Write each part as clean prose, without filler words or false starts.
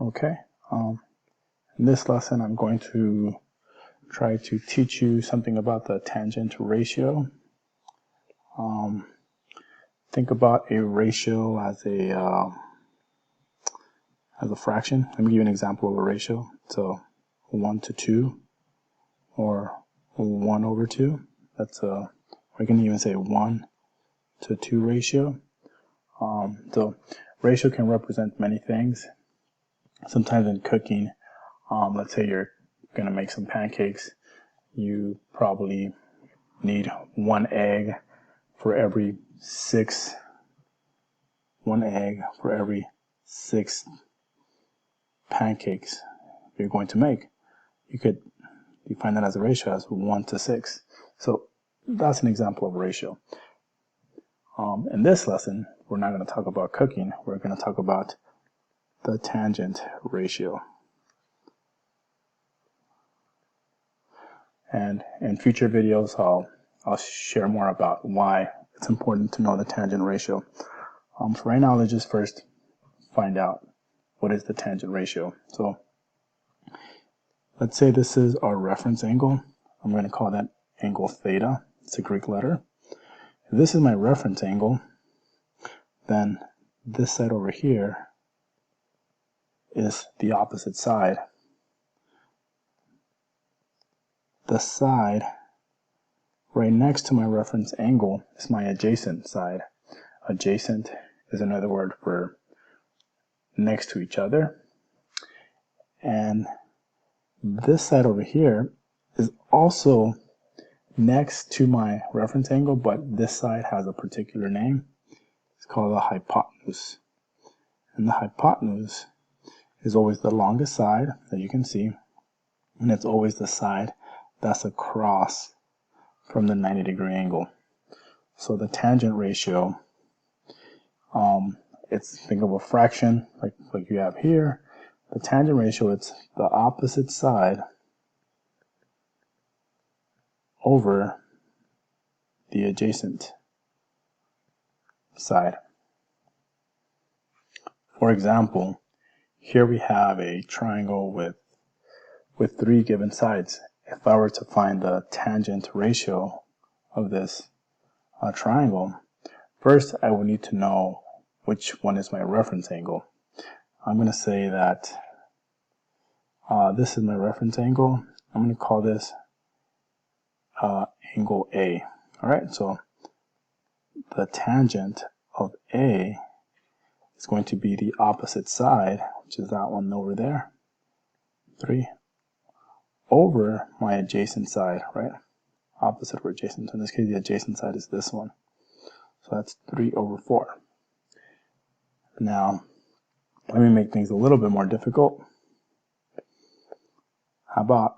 Okay, in this lesson I'm going to try to teach you something about the tangent ratio. Think about a ratio as a fraction. Let me give you an example of a ratio. So 1 to 2 or 1 over 2. That's a, we can even say 1 to 2 ratio. So ratio can represent many things. Sometimes in cooking, let's say you're going to make some pancakes, you probably need 1 egg for every 6 pancakes you're going to make. You could define that as a ratio as 1 to 6. So that's an example of a ratio. In this lesson, we're not going to talk about cooking. We're going to talk about the tangent ratio. And in future videos, I'll share more about why it's important to know the tangent ratio. So right now, let's just first find out what is the tangent ratio. So let's say this is our reference angle. I'm going to call that angle theta. It's a Greek letter. If this is my reference angle, then this side over here is the opposite side. The side right next to my reference angle is my adjacent side. Adjacent is another word for next to each other. And this side over here is also next to my reference angle, but this side has a particular name. It's called the hypotenuse. And the hypotenuse is always the longest side that you can see, and it's always the side that's across from the 90-degree angle. So the tangent ratio, think of a fraction like you have here. The tangent ratio, it's the opposite side over the adjacent side. For example, here we have a triangle with 3 given sides. If I were to find the tangent ratio of this triangle, first I would need to know which one is my reference angle. I'm going to say that this is my reference angle. I'm going to call this angle A. Alright, so the tangent of A is going to be the opposite side, which is that one over there, 3, over my adjacent side, right? Opposite or adjacent. In this case, the adjacent side is this one. So that's 3 over 4. Now, let me make things a little bit more difficult. How about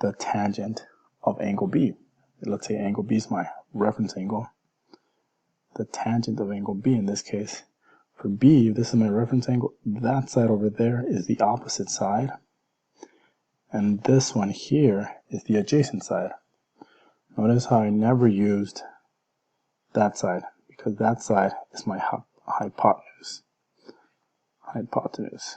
the tangent of angle B? Let's say angle B is my reference angle. The tangent of angle B in this case, for B, this is my reference angle, that side over there is the opposite side. And this one here is the adjacent side. Notice how I never used that side, because that side is my hypotenuse. Hypotenuse.